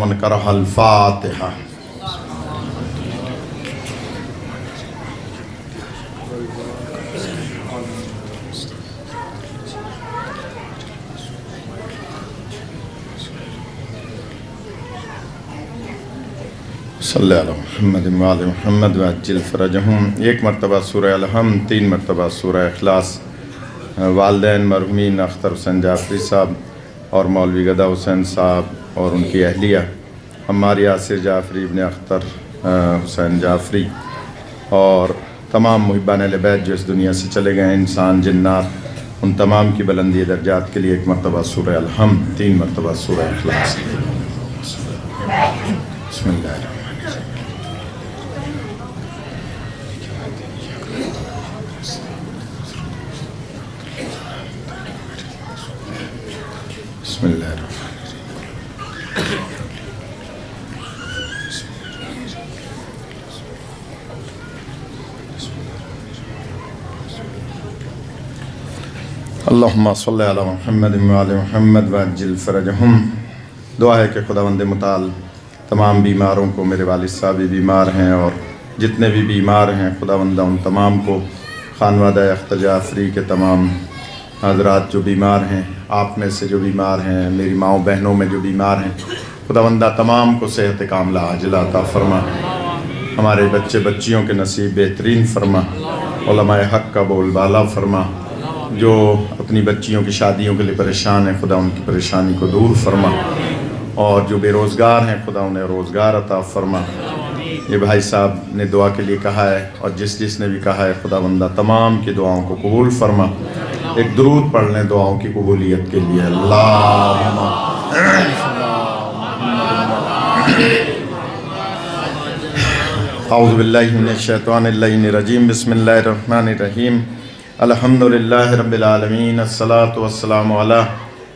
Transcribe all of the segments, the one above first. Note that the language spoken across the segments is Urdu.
ومن کرہ الفاتحہ۔ صلی اللہ علیہ محمد وآل محمد وعجل فرجہم۔ ایک مرتبہ سورہ الحمد، 3 مرتبہ سورہ اخلاص۔ والدین مرحومین اختر حسین جعفری صاحب اور مولوی گدا حسین صاحب اور ان کی اہلیہ عمار یاسر جعفری ابن اختر حسین جعفری اور تمام محبان اہل بیت جو اس دنیا سے چلے گئے ہیں، انسان جنات، ان تمام کی بلندی درجات کے لیے ایک مرتبہ سورہ الحمد، 3 مرتبہ سورہ اخلاص۔ بسم اللہ الرحمن بسم اللہ الرحمن اللہم صلی علی محمد وآل محمد وعجل فرجہم۔ دعا ہے کہ خداوند متعال تمام بیماروں کو، میرے والد صاحب بھی بیمار ہیں اور جتنے بھی بیمار ہیں خداوندہ ان تمام کو، خانوادہ اختر جعفری کے تمام حضرات جو بیمار ہیں، آپ میں سے جو بیمار ہیں، میری ماؤں بہنوں میں جو بیمار ہیں، خداوندہ تمام کو صحت کاملہ عاجلہ عطا فرما، ہمارے بچے بچیوں کے نصیب بہترین فرما، علماء حق کا بول بالا فرما، جو اپنی بچیوں کی شادیوں کے لیے پریشان ہیں خدا ان کی پریشانی کو دور فرما، اور جو بے روزگار ہیں خدا انہیں روزگار عطا فرما۔ یہ بھائی صاحب نے دعا کے لیے کہا ہے اور جس نے بھی کہا ہے خداوندہ تمام کی دعاؤں کو قبول فرما۔ ایک درود پڑھ لیں دعاؤں کی قبولیت کے لیے۔ اللہم اعوذ باللہ من الشیطان اللعین الرجیم، بسم اللہ الرحمن الرحیم، الحمدللہ رب العالمین، الصلاة والسلام علی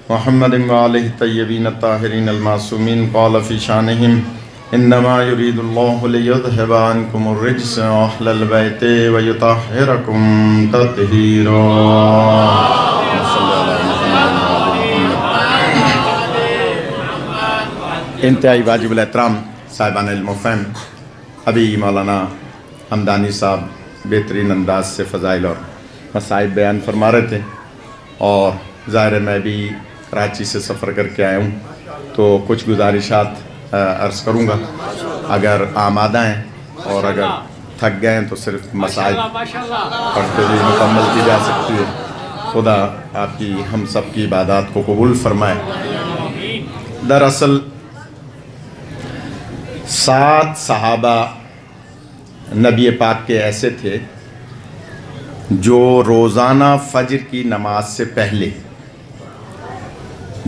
محمد وآلہ الطیبین الطاہرین المعصومین۔ قال فی شانہم انما یرید اللہ لیذہب عنکم الرجس اہل البیت ویطہرکم تطہیرا۔ انتہائی واجب الاحترام صاحبان علم و فہم، ابھی مولانا حمدانی صاحب بہترین انداز سے فضائل اور مصائب بیان فرما رہے تھے، اور ظاہر ہے میں بھی کراچی سے سفر کر کے آیا ہوں تو کچھ گزارشات عرض کروں گا، اگر آمادہ ہیں اور اگر تھک گئے ہیں تو صرف مسائل پڑھتے ہوئے مکمل کی جا سکتی ہے۔ خدا آپ کی ہم سب کی عبادات کو قبول فرمائے۔ دراصل 7 صحابہ نبی پاک کے ایسے تھے جو روزانہ فجر کی نماز سے پہلے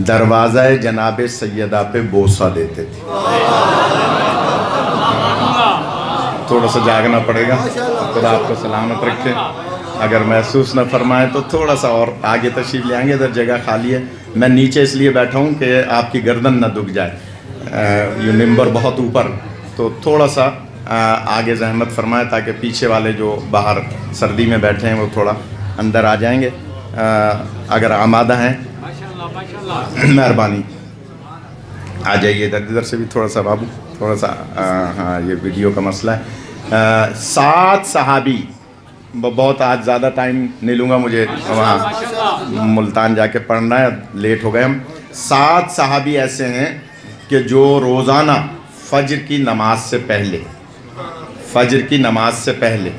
دروازہ جناب سیدہ پہ بوسہ دیتے تھے۔ تھوڑا سا جاگنا پڑے گا، خدا آپ کو سلامت رکھے۔ اگر محسوس نہ فرمائے تو تھوڑا سا اور آگے تشریف لے آئیں گے، ادھر جگہ خالی ہے۔ میں نیچے اس لیے بیٹھا ہوں کہ آپ کی گردن نہ دکھ جائے، یہ ممبر بہت اوپر، تو تھوڑا سا آگے زحمت فرمائے تاکہ پیچھے والے جو باہر سردی میں بیٹھے ہیں وہ تھوڑا اندر آ جائیں گے۔ اگر آمادہ ہیں مہربانی آ جائیے، ادھر سے بھی تھوڑا سا بابو، تھوڑا سا ہاں یہ ویڈیو کا مسئلہ ہے۔ 7 صحابی، بہت آج زیادہ ٹائم نہیں لوں گا، مجھے وہاں ملتان جا کے پڑھنا ہے، لیٹ ہو گئے ہم۔ 7 صحابی ایسے ہیں کہ جو روزانہ فجر کی نماز سے پہلے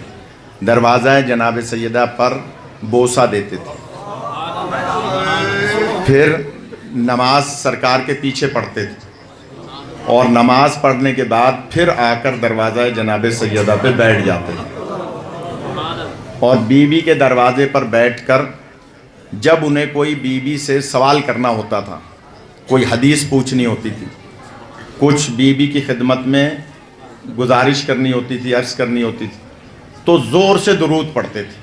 دروازہ جناب سیدہ پر بوسہ دیتے تھے، پھر نماز سرکار کے پیچھے پڑھتے تھے، اور نماز پڑھنے کے بعد پھر آ کر دروازہ جناب سیدہ پہ بیٹھ جاتے تھے، اور بیوی کے دروازے پر بیٹھ کر جب انہیں کوئی بیوی سے سوال کرنا ہوتا تھا، کوئی حدیث پوچھنی ہوتی تھی، کچھ بیوی کی خدمت میں گزارش کرنی ہوتی تھی، عرض کرنی ہوتی تھی، تو زور سے درود پڑھتے تھے۔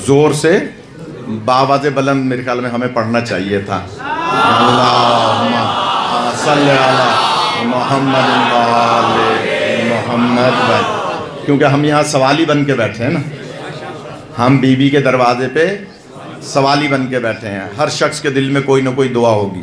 زور سے باواز بلند میرے خیال میں ہمیں پڑھنا چاہیے تھا۔ اللہم صلی علی محمد وآل محمد، کیونکہ ہم یہاں سوالی بن کے بیٹھے ہیں نا، ہم بیوی کے دروازے پہ سوالی بن کے بیٹھے ہیں، ہر شخص کے دل میں کوئی نہ کوئی دعا ہوگی،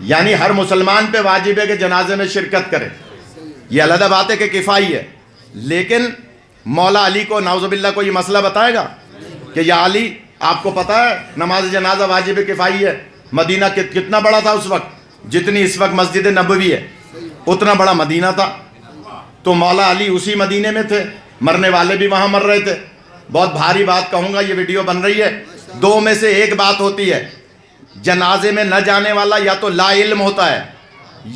یعنی ہر مسلمان پہ واجب ہے کہ جنازے میں شرکت کرے، یہ علیحدہ بات ہے کہ کفائی ہے، لیکن مولا علی کو نعوذ باللہ کو یہ مسئلہ بتائے گا کہ یا علی آپ کو پتہ ہے نماز جنازہ واجب کفائی ہے؟ مدینہ کتنا بڑا تھا اس وقت، جتنی اس وقت مسجد نبوی ہے اتنا بڑا مدینہ تھا، تو مولا علی اسی مدینے میں تھے، مرنے والے بھی وہاں مر رہے تھے۔ بہت بھاری بات کہوں گا، یہ ویڈیو بن رہی ہے، دو میں سے ایک بات ہوتی ہے، جنازے میں نہ جانے والا یا تو لا علم ہوتا ہے،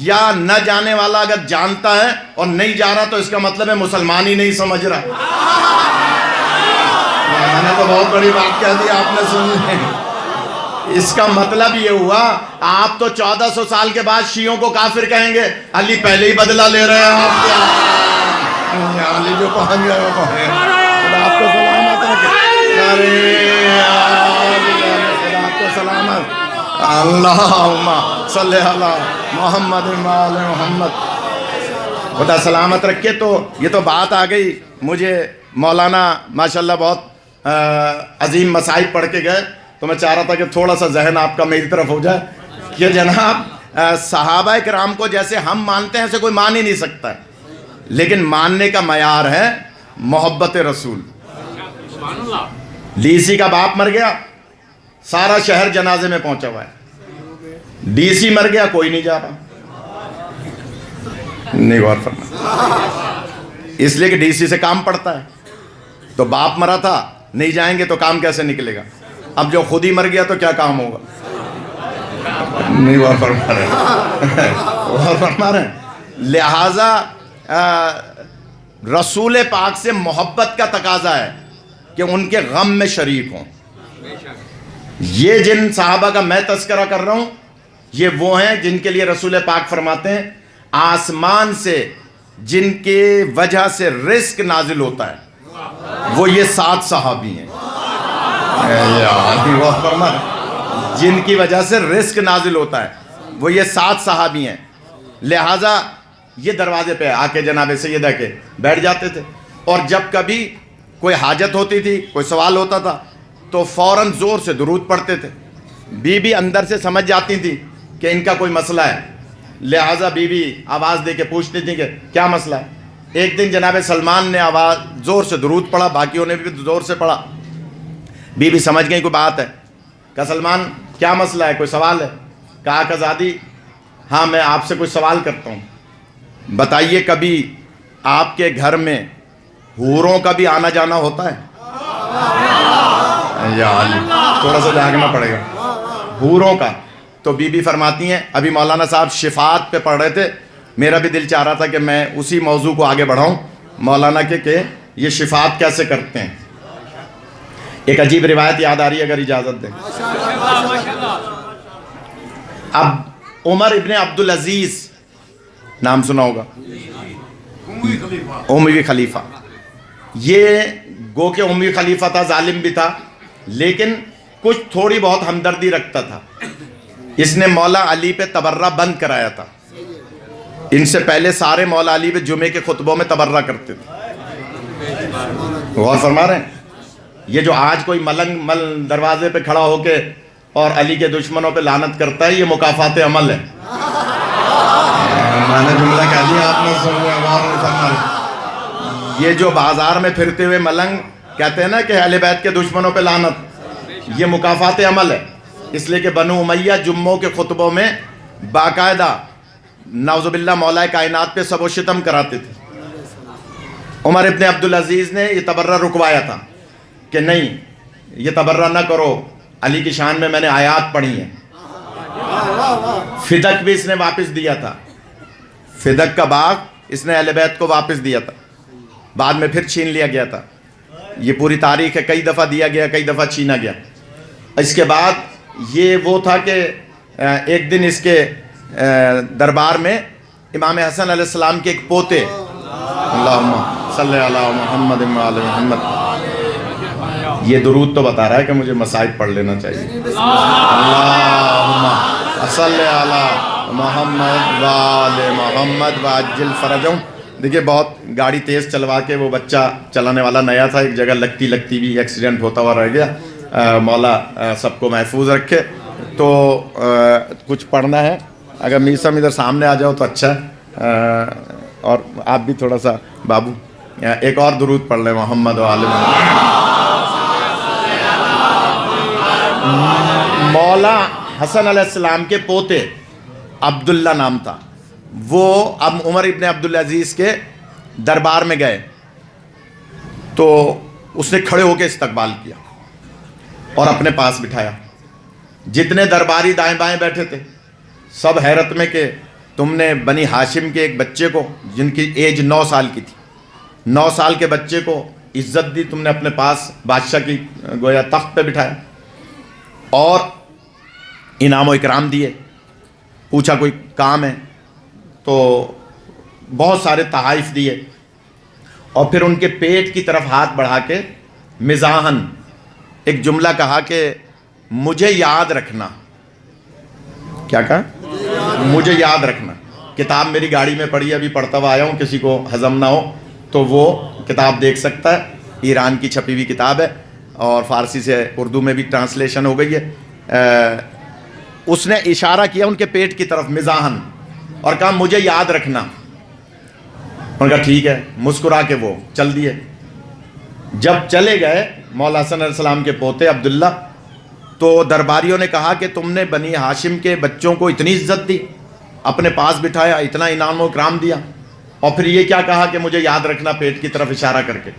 یا نہ جانے والا اگر جانتا ہے اور نہیں جا رہا تو اس کا مطلب ہے مسلمان ہی نہیں سمجھ رہا۔ میں نے تو بہت بڑی بات کہہ دی، آپ نے سن لی۔ اس کا مطلب یہ ہوا آپ تو 1400 سال کے بعد شیعوں کو کافر کہیں گے، علی پہلے ہی بدلہ لے رہے ہیں آپ کیا، علی جو پہنچ گئے وہ پہنچ گئے۔ خدا آپ کو سلامت رکھے، خدا آپ کو سلامت۔ اللہم صلی علی محمد وآل محمد۔ خدا سلامت رکھے۔ تو یہ تو بات آ گئی، مجھے مولانا ماشاءاللہ بہت عظیم مصائب پڑھ کے گئے، تو میں چاہ رہا تھا کہ تھوڑا سا ذہن آپ کا میری طرف ہو جائے کہ جناب صحابہ کرام کو جیسے ہم مانتے ہیں ایسے کوئی مان ہی نہیں سکتا ہے، لیکن ماننے کا معیار ہے محبت رسول۔ ڈی سی کا باپ مر گیا، سارا شہر جنازے میں پہنچا ہوا ہے، ڈی سی مر گیا کوئی نہیں جا رہا، نہیں غور فرما، اس لیے کہ ڈی سی سے کام پڑتا ہے، تو باپ مرا تھا نہیں جائیں گے تو کام کیسے نکلے گا، اب جو خود ہی مر گیا تو کیا کام ہوگا، نہیں غور فرما رہے، غور فرما رہے ہیں۔ لہٰذا رسول پاک سے محبت کا تقاضا ہے کہ ان کے غم میں شریک ہوں۔ یہ جن صحابہ کا میں تذکرہ کر رہا ہوں یہ وہ ہیں جن کے لیے رسول پاک فرماتے ہیں آسمان سے جن کے وجہ سے رزق نازل ہوتا ہے وہ یہ 7 صحابی ہیں، جن کی وجہ سے رزق نازل ہوتا ہے وہ یہ 7 صحابی ہیں۔ لہٰذا یہ دروازے پہ آ کے جناب سیدہ کے بیٹھ جاتے تھے، اور جب کبھی کوئی حاجت ہوتی تھی، کوئی سوال ہوتا تھا تو فوراً زور سے درود پڑھتے تھے۔ بی بی اندر سے سمجھ جاتی تھی کہ ان کا کوئی مسئلہ ہے، لہٰذا بی بی آواز دے کے پوچھتی تھی کہ کیا مسئلہ ہے۔ ایک دن جناب سلمان نے آواز زور سے درود پڑھا، باقیوں نے بھی زور سے پڑھا، بی بی سمجھ گئی کوئی بات ہے، کہا سلمان کیا مسئلہ ہے، کوئی سوال ہے؟ کہا کہ زادی ہاں میں آپ سے کوئی سوال کرتا ہوں، بتائیے کبھی آپ کے گھر میں حوروں کا بھی آنا جانا ہوتا ہے؟ یا علی تھوڑا سا جاگنا پڑے گا، حوروں کا۔ تو بی بی فرماتی ہیں ابھی مولانا صاحب شفاعت پہ پڑھ رہے تھے، میرا بھی دل چاہ رہا تھا کہ میں اسی موضوع کو آگے بڑھاؤں مولانا کے کہ یہ شفاعت کیسے کرتے ہیں۔ ایک عجیب روایت یاد آ رہی ہے اگر اجازت دیں۔ اب عمر ابن عبدالعزیز نام سنا ہوگا، اموی خلیفہ، یہ گو کہ اموی خلیفہ تھا، ظالم بھی تھا، لیکن کچھ تھوڑی بہت ہمدردی رکھتا تھا۔ اس نے مولا علی پہ تبرہ بند کرایا تھا، ان سے پہلے سارے مولا علی پہ جمعے کے خطبوں میں تبرہ کرتے تھے۔ غور فرما رہے ہیں؟ یہ جو آج کوئی ملنگ دروازے پہ کھڑا ہو کے اور علی کے دشمنوں پہ لعنت کرتا ہے، یہ مکافات عمل ہے۔ میں نے جملہ کہہ دیا، آپ نے سن لیا، غور نہیں فرما رہے۔ یہ جو بازار میں پھرتے ہوئے ملنگ کہتے ہیں نا کہ اہل بیت کے دشمنوں پہ لعنت، یہ مکافات عمل ہے، اس لیے کہ بنو امیہ جمعوں کے خطبوں میں باقاعدہ نعوذ باللہ مولا کائنات پہ سب و شتم کراتے تھے۔ عمر ابن عبدالعزیز نے یہ تبرہ رکوایا تھا کہ نہیں یہ تبرہ نہ کرو، علی کی شان میں نے آیات پڑھی ہیں۔ فدق بھی اس نے واپس دیا تھا، فدق کا باغ اس نے اہل بیت کو واپس دیا تھا، بعد میں پھر چھین لیا گیا تھا۔ یہ پوری تاریخ ہے، کئی دفعہ دیا گیا، کئی دفعہ چھینا گیا۔ اس کے بعد یہ وہ تھا کہ ایک دن اس کے دربار میں امام حسن علیہ السلام کے ایک پوتے، اللہم صلی علی محمد وآل محمد، یہ درود تو بتا رہا ہے کہ مجھے مصائب پڑھ لینا چاہیے، اللہم صلی علی محمد وآل محمد وعجل فرجہم۔ دیکھیے بہت گاڑی تیز چلوا کے وہ بچہ چلانے والا نیا تھا، ایک جگہ لگتی بھی ایکسیڈنٹ ہوتا ہوا رہ گیا، مولا سب کو محفوظ رکھے۔ تو کچھ پڑھنا ہے اگر میر صاحب ادھر سامنے آ جاؤ تو اچھا ہے، اور آپ بھی تھوڑا سا بابو ایک اور درود پڑھ لیں محمد و آل محمد۔ مولا حسن علیہ السلام کے پوتے عبداللہ نام تھا، وہ اب عمر ابن عبدالعزیز کے دربار میں گئے تو اس نے کھڑے ہو کے استقبال کیا اور اپنے پاس بٹھایا۔ جتنے درباری دائیں بائیں بیٹھے تھے سب حیرت میں کہ تم نے بنی ہاشم کے ایک بچے کو، جن کی ایج 9 سال کی تھی، 9 سال کے بچے کو عزت دی، تم نے اپنے پاس بادشاہ کی گویا تخت پہ بٹھایا اور انعام و اکرام دیے۔ پوچھا کوئی کام ہے تو بہت سارے تحائف دیے، اور پھر ان کے پیٹ کی طرف ہاتھ بڑھا کے مزاحن ایک جملہ کہا کہ مجھے یاد رکھنا۔ کیا کہا؟ مجھے یاد رکھنا۔ کتاب میری گاڑی میں پڑھی، ابھی پڑھتا ہوا آیا ہوں، کسی کو ہضم نہ ہو تو وہ کتاب دیکھ سکتا ہے، ایران کی چھپی ہوئی کتاب ہے اور فارسی سے اردو میں بھی ٹرانسلیشن ہو گئی ہے۔ اس نے اشارہ کیا ان کے پیٹ کی طرف مزاحن اور کہا مجھے یاد رکھنا۔ انہوں نے کہا ٹھیک ہے، مسکرا کے وہ چل دیے۔ جب چلے گئے مولا حسن علیہ السلام کے پوتے عبداللہ، تو درباریوں نے کہا کہ تم نے بنی ہاشم کے بچوں کو اتنی عزت دی، اپنے پاس بٹھایا، اتنا انعام و اکرام دیا، اور پھر یہ کیا کہا کہ مجھے یاد رکھنا پیٹ کی طرف اشارہ کر کے؟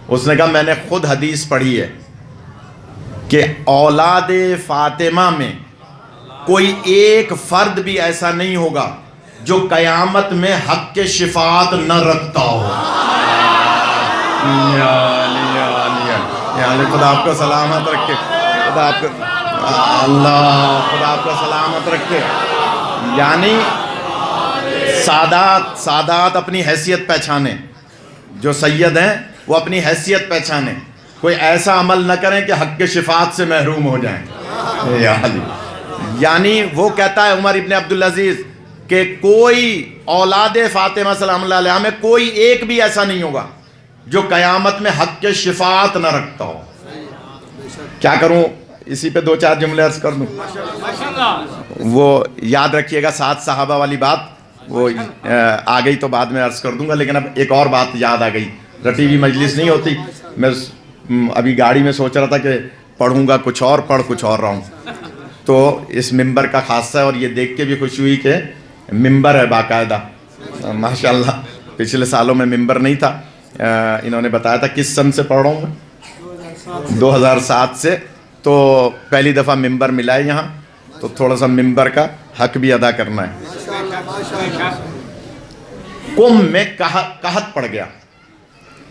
اس نے کہا میں نے خود حدیث پڑھی ہے کہ اولاد فاطمہ میں کوئی ایک فرد بھی ایسا نہیں ہوگا جو قیامت میں حق کے شفاعت نہ رکھتا ہو۔ یا علی خدا آپ کو سلامت رکھے، خدا آپ کو خدا آپ کو سلامت رکھے۔ یعنی سادات اپنی حیثیت پہچانے، جو سید ہیں وہ اپنی حیثیت پہچانے، کوئی ایسا عمل نہ کریں کہ حق کے شفاعت سے محروم ہو جائیں۔ یا علی، یعنی وہ کہتا ہے عمر ابن عبدالعزیز کہ کوئی اولاد فاطمہ سلام اللہ علیہ میں کوئی ایک بھی ایسا نہیں ہوگا جو قیامت میں حق کے شفاعت نہ رکھتا ہو۔ کیا کروں، اسی پہ 2-4 جملے عرض کر دوں۔ وہ یاد رکھیے گا 7 صحابہ والی بات، وہ آ گئی تو بعد میں عرض کر دوں گا، لیکن اب ایک اور بات یاد آ گئی۔ رٹی ہوئی مجلس نہیں ہوتی، میں ابھی گاڑی میں سوچ رہا تھا کہ پڑھوں گا کچھ اور، پڑھ کچھ اور رہا ہوں، تو اس ممبر کا خاصہ ہے، اور یہ دیکھ کے بھی خوشی ہوئی کہ ممبر ہے باقاعدہ، ماشاءاللہ۔ پچھلے سالوں میں ممبر نہیں تھا، انہوں نے بتایا تھا کس سن سے پڑھ رہا ہوں میں، 2007 سے، تو پہلی دفعہ ممبر ملا ہے یہاں، تو تھوڑا سا ممبر کا حق بھی ادا کرنا ہے۔ کم میں قحط پڑ گیا،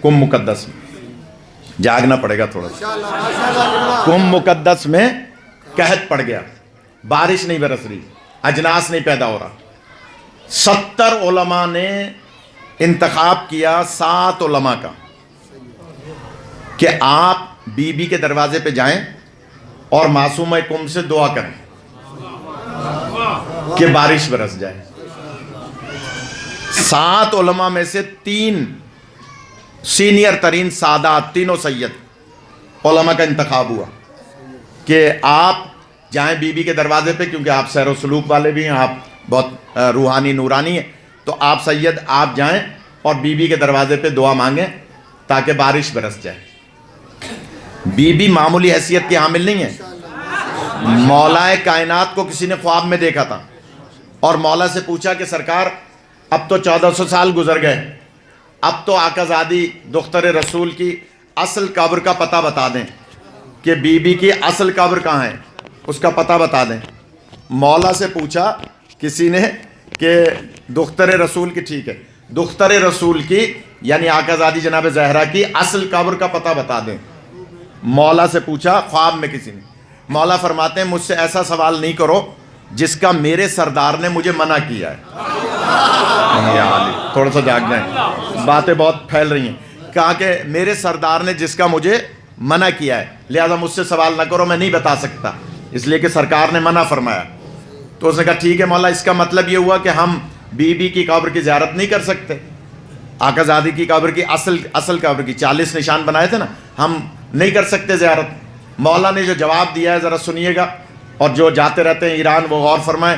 کم مقدس میں جاگنا پڑے گا تھوڑا سا۔ کم مقدس میں قحط پڑ گیا، بارش نہیں برس رہی، اجناس نہیں پیدا ہو رہا۔ 70 علماء نے انتخاب کیا 7 علماء کا کہ آپ بی بی کے دروازے پہ جائیں اور معصومہ کم سے دعا کریں کہ بارش برس جائے۔ 7 علماء میں سے 3 سینئر ترین سادات، تینوں سید علماء کا انتخاب ہوا کہ آپ جائیں بی بی کے دروازے پہ، کیونکہ آپ سیر و سلوک والے بھی ہیں، آپ بہت روحانی نورانی ہیں، تو آپ سید آپ جائیں اور بی بی کے دروازے پہ دعا مانگیں تاکہ بارش برس جائے۔ بی بی معمولی حیثیت کی حامل نہیں ہے، مولا کائنات کو کسی نے خواب میں دیکھا تھا اور مولا سے پوچھا کہ سرکار اب تو 1400 سال گزر گئے، اب تو آقا زادی دختر رسول کی اصل قبر کا پتہ بتا دیں کہ بی بی کی اصل قبر کہاں ہے، اس کا پتہ بتا دیں۔ مولا سے پوچھا کسی نے کہ دختر رسول کی، ٹھیک ہے، دختر رسول کی یعنی آقا زادی جناب زہرا کی اصل قبر کا پتہ بتا دیں۔ مولا سے پوچھا خواب میں کسی نے، مولا فرماتے ہیں مجھ سے ایسا سوال نہیں کرو جس کا میرے سردار نے مجھے منع کیا ہے۔ تھوڑا سا جاگ جائیں، باتیں بہت پھیل رہی ہیں۔ کہا کہ میرے سردار نے جس کا مجھے منع کیا ہے، لہذا مجھ سے سوال نہ کرو، میں نہیں بتا سکتا، اس لیے کہ سرکار نے منع فرمایا۔ تو اس نے کہا ٹھیک ہے مولا، اس کا مطلب یہ ہوا کہ ہم بی بی کی قبر کی زیارت نہیں کر سکتے، آقا زادی کی قبر کی اصل قبر کی 40 نشان بنائے تھے نا، ہم نہیں کر سکتے زیارت۔ مولا نے جو جواب دیا ہے ذرا سنیے گا، اور جو جاتے رہتے ہیں ایران وہ غور فرمائیں۔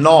9।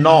9।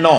9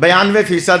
92%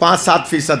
5-7%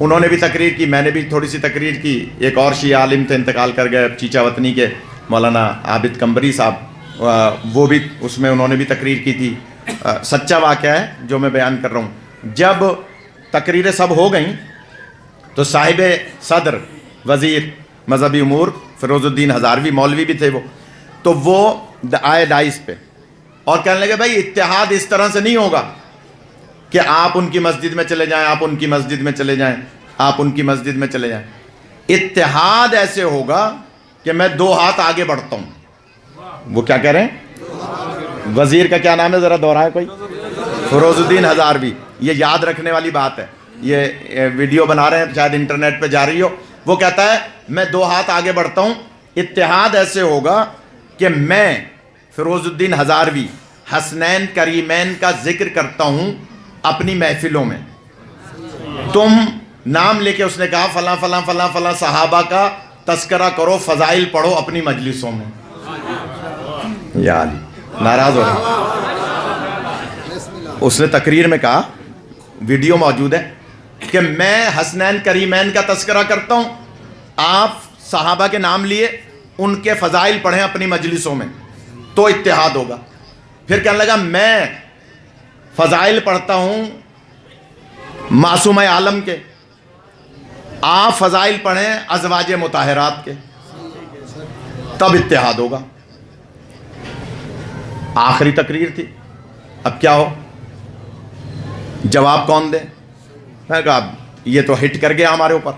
انہوں نے بھی تقریر کی, میں نے بھی تھوڑی سی تقریر کی. ایک اور شیعہ عالم تھے, انتقال کر گئے, چیچا وطنی کے مولانا عابد قمبری صاحب, وہ بھی اس میں انہوں نے بھی تقریر کی تھی. سچا واقعہ ہے جو میں بیان کر رہا ہوں. جب تقریریں سب ہو گئیں تو صاحب صدر وزیر مذہبی امور فیروز الدین ہزاروی مولوی بھی تھے تو وہ آئے ڈائس پہ اور کہنے لگے بھائی اتحاد اس طرح سے نہیں ہوگا کہ آپ ان کی مسجد میں چلے جائیں, آپ ان کی مسجد میں چلے جائیں, آپ ان کی مسجد میں چلے جائیں. اتحاد ایسے ہوگا کہ میں 2 ہاتھ آگے بڑھتا ہوں. وہ کیا کہہ رہے ہیں؟ وزیر کا کیا نام ہے ذرا دوہرائے کوئی؟ فیروز الدین ہزاروی. یہ یاد رکھنے والی بات ہے, یہ ویڈیو بنا رہے ہیں, شاید انٹرنیٹ پہ جا رہی ہو. وہ کہتا ہے میں 2 ہاتھ آگے بڑھتا ہوں, اتحاد ایسے ہوگا کہ میں فیروز الدین ہزاروی حسنین کریمین کا ذکر کرتا ہوں اپنی محفلوں میں. تم نام لے کے, اس نے کہا فلاں فلاں فلاں فلاں صحابہ کا تذکرہ کرو, فضائل پڑھو اپنی مجلسوں میں. یا علی ناراض ہو رہے. اس نے تقریر میں کہا, ویڈیو موجود ہے, کہ میں حسنین کریمین کا تذکرہ کرتا ہوں, آپ صحابہ کے نام لیے, ان کے فضائل پڑھیں اپنی مجلسوں میں تو اتحاد ہوگا. پھر کہنے لگا میں فضائل پڑھتا ہوں معصومہ عالم کے, آپ فضائل پڑھیں ازواج مطہرات کے, تب اتحاد ہوگا. آخری تقریر تھی, اب کیا ہو, جواب کون دے؟ میں نے کہا یہ تو ہٹ کر گیا ہمارے اوپر,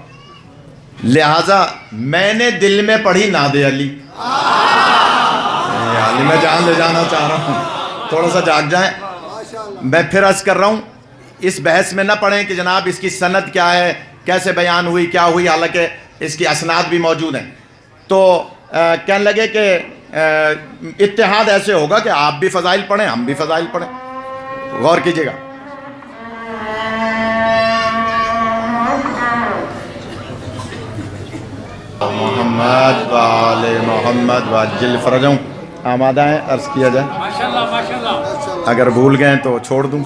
لہٰذا میں نے دل میں پڑھی ناد علی. علی میں جان لے جانا چاہ رہا ہوں, تھوڑا سا جاگ جائیں. میں پھر عرض کر رہا ہوں, اس بحث میں نہ پڑھیں کہ جناب اس کی سند کیا ہے, کیسے بیان ہوئی, کیا ہوئی, حالانکہ اس کی اسناد بھی موجود ہیں. تو کہنے لگے کہ اتحاد ایسے ہوگا کہ آپ بھی فضائل پڑھیں, ہم بھی فضائل پڑھیں. غور کیجیے گا. محمد و آل محمد وعجل فرجہم. آمادہ ہیں, عرض کیا جائے. اگر بھول گئے تو چھوڑ دوں.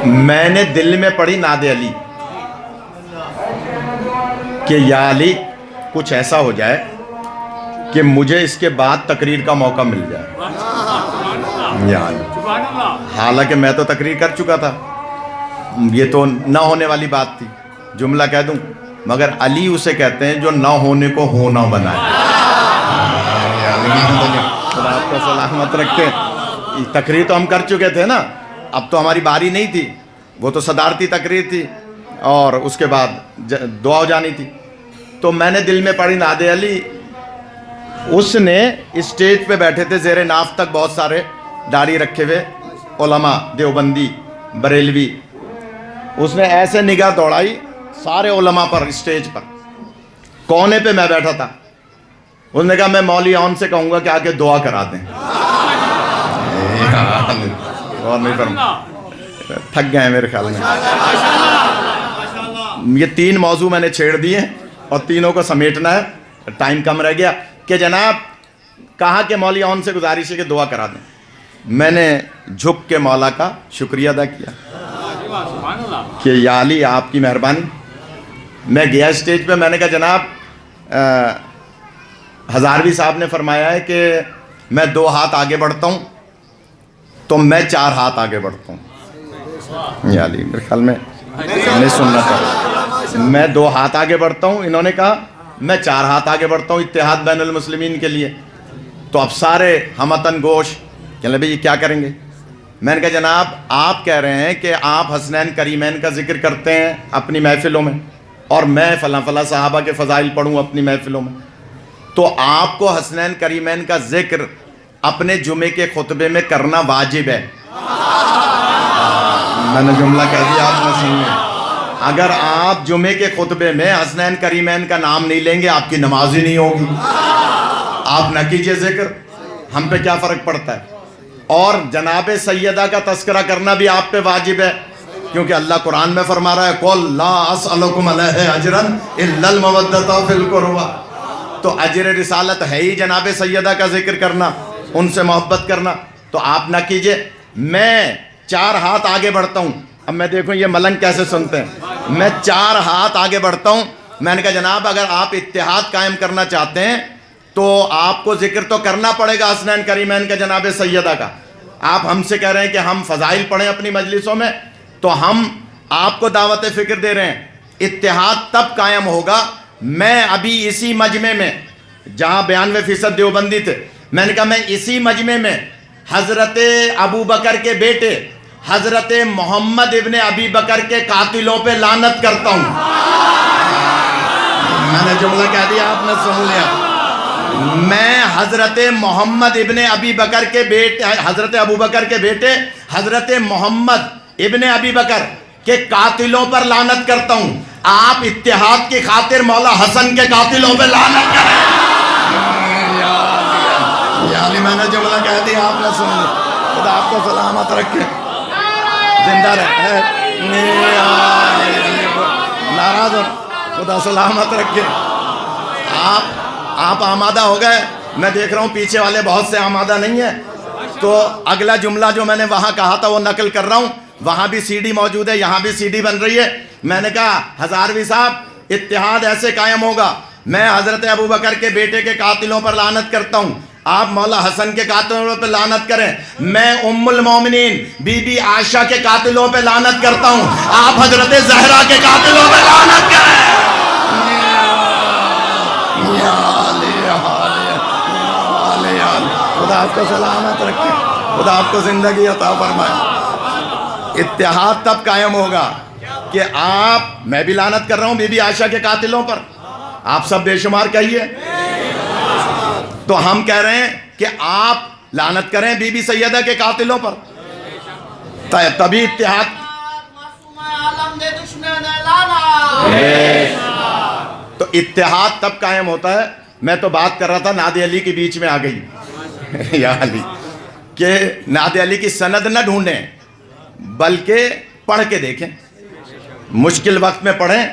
میں نے دل میں پڑھی ناد علی کہ یا علی کچھ ایسا ہو جائے کہ مجھے اس کے بعد تقریر کا موقع مل جائے. یا علی, حالانکہ میں تو تقریر کر چکا تھا, یہ تو نہ ہونے والی بات تھی. جملہ کہہ دوں, مگر علی اسے کہتے ہیں جو نہ ہونے کو ہونا بنائے. خدا آپ کو سلامت رکھتے. تقریر تو ہم کر چکے تھے نا, اب تو ہماری باری نہیں تھی, وہ تو صدارتی تقریر تھی اور اس کے بعد دعا ہو جانی تھی. تو میں نے دل میں پڑھی ناد علی. اس نے اسٹیج پہ بیٹھے تھے زیر ناف تک بہت سارے داڑھی رکھے ہوئے علماء دیوبندی بریلوی. اس نے ایسے نگاہ دوڑائی سارے علماء پر, اسٹیج پر. کونے پہ میں بیٹھا تھا. اس نے کہا میں مولوی اون سے کہوں گا کہ آ کے دعا کرا دیں. اور نہیں فرما, تھک گئے میرے خیال میں. یہ 3 موضوع میں نے چھیڑ دیے اور تینوں کو سمیٹنا ہے, ٹائم کم رہ گیا. کہ جناب کہا کہ مولوی اون سے گزارش ہے کہ دعا کرا دیں. میں نے جھک کے مولا کا شکریہ ادا کیا کہ یا علی آپ کی مہربانی. میں گیا اسٹیج پہ, میں نے کہا جناب ہزاروی صاحب نے فرمایا ہے کہ میں 2 ہاتھ آگے بڑھتا ہوں تو میں 4 ہاتھ آگے بڑھتا ہوں. یا علی میرے خیال میں نہیں سننا چاہتا. میں 2 ہاتھ آگے بڑھتا ہوں, انہوں نے کہا میں 4 ہاتھ آگے بڑھتا ہوں اتحاد بین المسلمین کے لیے. تو اب سارے ہمتن گوش کہنے بھئی یہ کیا کریں گے. میں نے کہا جناب آپ کہہ رہے ہیں کہ آپ حسنین کریمین کا ذکر کرتے ہیں اپنی محفلوں میں, اور میں فلاں فلاں صحابہ کے فضائل پڑھوں اپنی محفلوں میں, تو آپ کو حسنین کریمین کا ذکر اپنے جمعے کے خطبے میں کرنا واجب ہے. میں نے جملہ کہہ دیا, آپ نے سنیے. اگر آپ جمعے کے خطبے میں حسنین کریمین کا نام نہیں لیں گے آپ کی نماز ہی نہیں ہوگی. آپ نہ کیجئے ذکر, ہم پہ کیا فرق پڑتا ہے. اور جناب سیدہ کا تذکرہ کرنا بھی آپ پہ واجب ہے, کیونکہ اللہ قرآن میں فرما رہا ہے قُلْ لَا أَسْأَلُكُمْ عَلَيْهِ أَجْرًا إِلَّا الْمَوَدَّةَ فِي الْقُرْبَى. تو اجر رسالت ہے ہی جناب سیدہ کا ذکر کرنا, ان سے محبت کرنا. تو آپ نہ کیجئے. میں 4 ہاتھ آگے بڑھتا ہوں اب میں دیکھوں یہ ملنگ کیسے سنتے ہیں. میں 4 ہاتھ آگے بڑھتا ہوں. میں نے کہا جناب اگر آپ اتحاد قائم کرنا چاہتے ہیں تو آپ کو ذکر تو کرنا پڑے گا حسنین کریمین کا جناب سیدہ کا. آپ ہم سے کہہ رہے ہیں کہ ہم فضائل پڑھیں اپنی مجلسوں میں, تو ہم آپ کو دعوت فکر دے رہے ہیں. اتحاد تب قائم ہوگا. میں ابھی اسی مجمع میں جہاں 92% دیوبندی تھے, میں نے کہا میں اسی مجمع میں حضرت ابو بکر کے بیٹے حضرت محمد ابن ابی بکر کے قاتلوں پہ لعنت کرتا ہوں. میں نے جملہ کہہ دیا, آپ نے سن لیا. میں حضرت محمد ابن ابی بکر کے بیٹے حضرت ابو بکر کے بیٹے حضرت محمد ابن ابی بکر کے قاتلوں پر لعنت کرتا ہوں. آپ اتحاد کی خاطر مولا حسن کے قاتلوں پہ لعنت کریں. یعنی میں نے جملہ کہہ دیا, آپ نے سن لیا. خدا آپ کو سلامت رکھے, زندہ رہے. ناراض ہو, خدا سلامت رکھے. آپ آمادہ ہو گئے. میں دیکھ رہا ہوں پیچھے والے بہت سے آمادہ نہیں ہیں, تو اگلا جملہ جو میں نے وہاں کہا تھا وہ نقل کر رہا ہوں. وہاں بھی سی ڈی موجود ہے, یہاں بھی سی ڈی بن رہی ہے. میں نے کہا ہزاروی صاحب اتحاد ایسے قائم ہوگا, میں حضرت ابو بکر کے بیٹے کے قاتلوں پر لعنت کرتا ہوں, آپ مولا حسن کے قاتلوں پہ لعنت کریں. میں ام المومنین بی بی عائشہ کے قاتلوں پہ لعنت کرتا ہوں, آپ حضرت زہرا کے قاتلوں پہ لعنت کریں. خدا آپ کو سلامت رکھے, خدا آپ کو زندگی عطا فرمائے. اتحاد تب قائم ہوگا کہ آپ, میں بھی لعنت کر رہا ہوں بی بی عائشہ کے قاتلوں پر, آپ سب بے شمار کہیے. تو ہم کہہ رہے ہیں کہ آپ لعنت کریں بی بی سیدہ کے قاتلوں پر, تبھی اتحاد. تو اتحاد تب قائم ہوتا ہے. میں تو بات کر رہا تھا, نادی علی کی بیچ میں آ گئی یا علی, کہ نادی علی کی سند نہ ڈھونڈیں بلکہ پڑھ کے دیکھیں. مشکل وقت میں پڑھیں,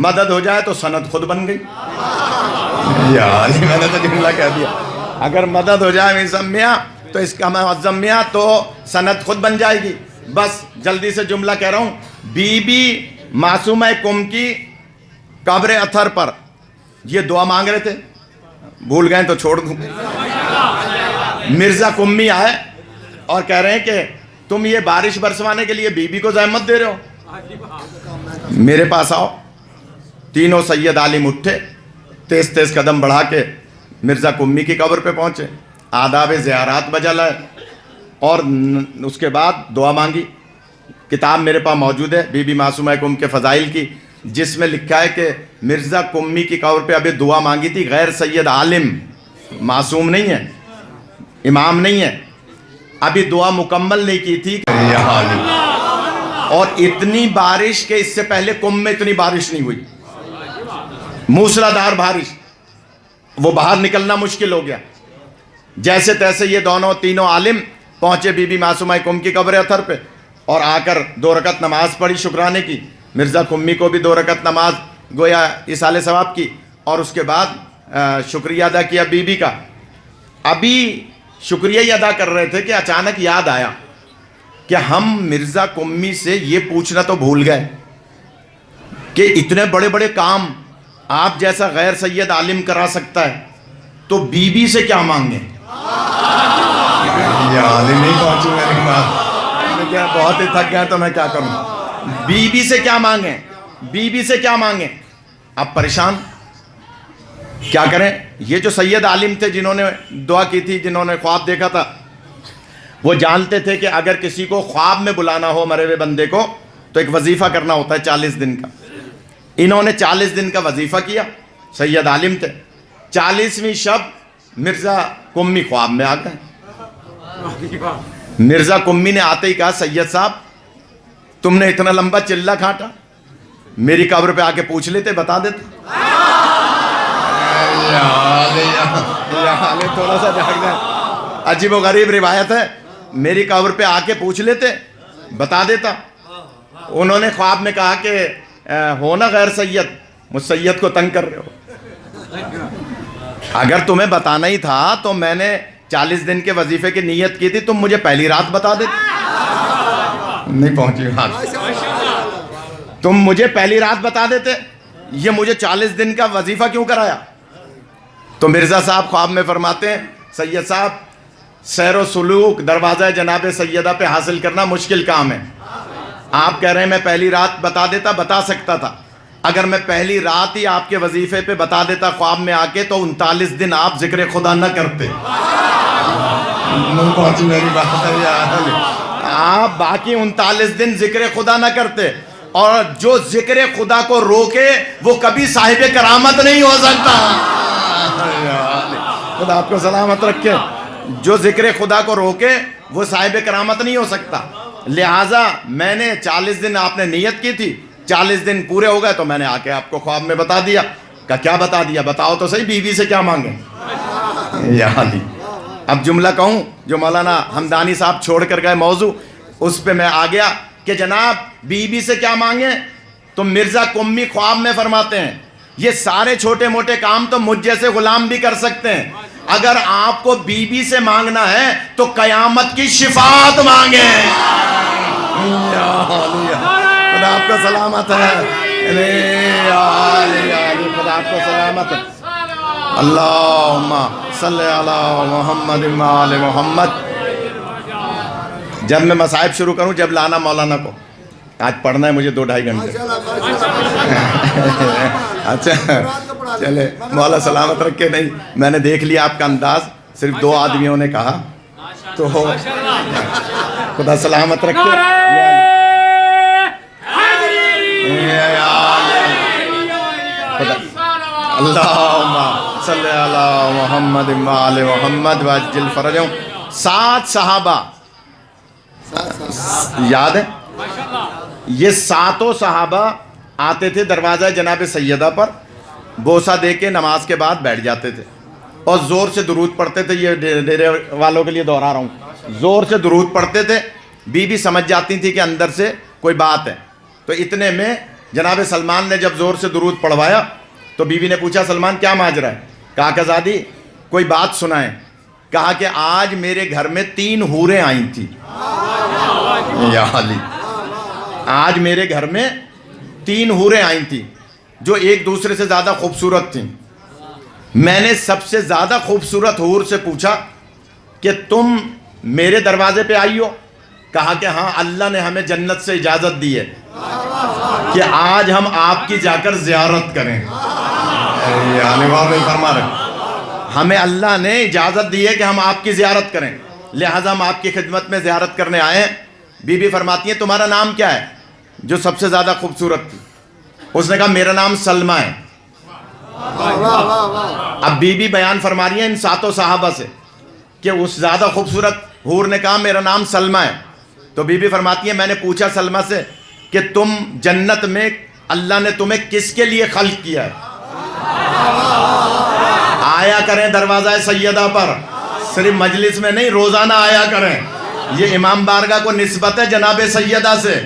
مدد ہو جائے تو سند خود بن گئی. یا علی, میں نے تو جملہ کہہ دیا, اگر مدد ہو جائے معظمیہ تو اس کا معظمیہ تو سند خود بن جائے گی. بس جلدی سے جملہ کہہ رہا ہوں. بی بی معصومہ کم کی قبر اثر پر یہ دعا مانگ رہے تھے, بھول گئے تو چھوڑ دوں. مرزا کمی آئے اور کہہ رہے ہیں کہ تم یہ بارش برسوانے کے لیے بی بی کو زحمت دے رہے ہو, میرے پاس آؤ. تینوں سید عالم اٹھے, تیز تیز قدم بڑھا کے مرزا کمی کی قبر پہ پہنچے, آداب زیارات بجا لائے اور اس کے بعد دعا مانگی. کتاب میرے پاس موجود ہے بی بی معصومہ کم کے فضائل کی, جس میں لکھا ہے کہ مرزا کمی کی قبر پہ ابھی دعا مانگی تھی. غیر سید عالم, معصوم نہیں ہے, امام نہیں ہے, ابھی دعا مکمل نہیں کی تھی. اور اتنی بارش کہ اس سے پہلے کم میں اتنی بارش نہیں ہوئی, موسلا دھار بارش, وہ باہر نکلنا مشکل ہو گیا. جیسے تیسے یہ دونوں تینوں عالم پہنچے بی بی معصومہ کم کی قبر اثر پہ اور آ کر 2 رکعت نماز پڑھی شکرانے کی. مرزا کمی کو بھی 2 رکعت نماز گویا اصال ثواب کی, اور اس کے بعد شکریہ ادا کیا بی بی کا. ابھی شکریہ ہی ادا کر رہے تھے کہ اچانک یاد آیا کہ ہم مرزا کمی سے یہ پوچھنا تو بھول گئے کہ اتنے بڑے بڑے کام آپ جیسا غیر سید عالم کرا سکتا ہے, تو بی بی سے کیا مانگیں. یہ عالم نہیں پہنچی میری بات, بہت ہی تھک گیا تو میں کیا کروں. بی بی سے کیا مانگیں, بی بی سے کیا مانگیں. اب پریشان کیا کریں. یہ جو سید عالم تھے جنہوں نے دعا کی تھی, جنہوں نے خواب دیکھا تھا, وہ جانتے تھے کہ اگر کسی کو خواب میں بلانا ہو مرے ہوئے بندے کو تو ایک وظیفہ کرنا ہوتا ہے 40 دن کا. انہوں نے 40 دن کا وظیفہ کیا, سید عالم تھے. 40ویں شب مرزا کمی خواب میں آ گئے. مرزا کمی نے آتے ہی کہا, سید صاحب تم نے اتنا لمبا چلہ کھاٹا, میری قبر پہ آ کے پوچھ لیتے, بتا دیتے. تھوڑا سا جھاگ جائے, عجیب و غریب روایت ہے, میری قبر پہ آ کے پوچھ لیتے, بتا دیتا. انہوں نے خواب میں کہا کہ ہونا غیر سید, مجھ سید کو تنگ کر رہے ہو, اگر تمہیں بتانا ہی تھا تو میں نے 40 دن کے وظیفے کی نیت کی تھی, تم مجھے پہلی رات بتا دیتے. نہیں پہنچی بات. تم مجھے پہلی رات بتا دیتے، یہ مجھے 40 دن کا وظیفہ کیوں کرایا؟ تو مرزا صاحب خواب میں فرماتے ہیں سید صاحب سیر و سلوک دروازہ جناب سیدہ پہ حاصل کرنا مشکل کام ہے. آپ کہہ رہے ہیں میں پہلی رات بتا دیتا، بتا سکتا تھا. اگر میں پہلی رات ہی آپ کے وظیفے پہ بتا دیتا خواب میں آ کے تو 39 دن آپ ذکر خدا نہ کرتے. میری بات ہے، آپ باقی 39 دن ذکر خدا نہ کرتے. اور جو ذکر خدا کو روکے وہ کبھی صاحب کرامت نہیں ہو سکتا. خدا آپ کو سلامت رکھے. جو ذکر خدا کو روکے وہ صاحب کرامت نہیں ہو سکتا. لہٰذا میں نے 40 دن آپ نے نیت کی تھی، 40 دن پورے ہو گئے تو میں نے آ کے آپ کو خواب میں بتا دیا. کیا بتا دیا؟ بتاؤ تو صحیح بیوی سے کیا مانگیں. یا علی. اب جملہ کہوں جو مولانا حمدانی صاحب چھوڑ کر گئے موضوع، اس پہ میں آ گیا کہ جناب بیوی سے کیا مانگیں. تو مرزا قمی خواب میں فرماتے ہیں یہ سارے چھوٹے موٹے کام تو مجھ جیسے غلام بھی کر سکتے ہیں. اگر آپ کو بیوی سے مانگنا ہے تو قیامت کی شفاعت مانگیں. خدا آپ کو سلامت ہے. خدا آپ کو سلامت ہے. اللہم صلی علی محمد و آل محمد. جب میں مصائب شروع کروں، جب لانا مولانا کو. آج پڑھنا ہے مجھے 2-2.5 گھنٹے. اچھا چلے مولا سلامت رکھے. نہیں میں نے دیکھ لیا آپ کا انداز، صرف 2 آدمیوں نے کہا تو خدا سلامت رکھے. اللہم صلی علی محمد و آل محمد وعجل فرجہم. 7 صحابہ یاد ہے؟ یہ 7 صحابہ آتے تھے دروازہ جناب سیدہ پر، بوسہ دے کے نماز کے بعد بیٹھ جاتے تھے اور زور سے درود پڑھتے تھے. یہ ڈیرے والوں کے لیے دوہرا رہا ہوں، زور سے درود پڑھتے تھے. بی سمجھ جاتی تھی کہ اندر سے کوئی بات ہے. تو اتنے میں جناب سلمان نے جب زور سے درود پڑھوایا تو بی نے پوچھا سلمان کیا ماجرا ہے؟ کہا کہ زادی کوئی بات سنائیں. کہا کہ آج میرے گھر میں 3 حوریں آئی تھیں. یا علی. آج میرے گھر میں 3 حوریں آئی تھیں جو ایک دوسرے سے زیادہ خوبصورت تھیں. میں نے سب سے زیادہ خوبصورت حور سے پوچھا کہ تم میرے دروازے پہ آئی ہو؟ کہا کہ ہاں اللہ نے ہمیں جنت سے اجازت دی ہے کہ آج ہم آپ کی جا کر زیارت کریں. فرما رہے ہمیں اللہ نے اجازت دی ہے کہ ہم آپ کی زیارت کریں، لہٰذا ہم آپ کی خدمت میں زیارت کرنے آئے ہیں. بی فرماتی ہیں تمہارا نام کیا ہے؟ جو سب سے زیادہ خوبصورت تھی اس نے کہا میرا نام سلمہ ہے. اب بی بیان فرما رہی ہیں ان 7 صحابہ سے کہ اس زیادہ خوبصورت حور نے کہا میرا نام سلمہ ہے. تو بی فرماتی ہیں میں نے پوچھا سلمہ سے کہ تم جنت میں اللہ نے تمہیں کس کے لیے خلق کیا ہے؟ آیا کریں دروازہ سیدہ پر، صرف مجلس میں نہیں روزانہ آیا کریں. یہ امام بارگاہ کو نسبت ہے جناب سیدہ سے.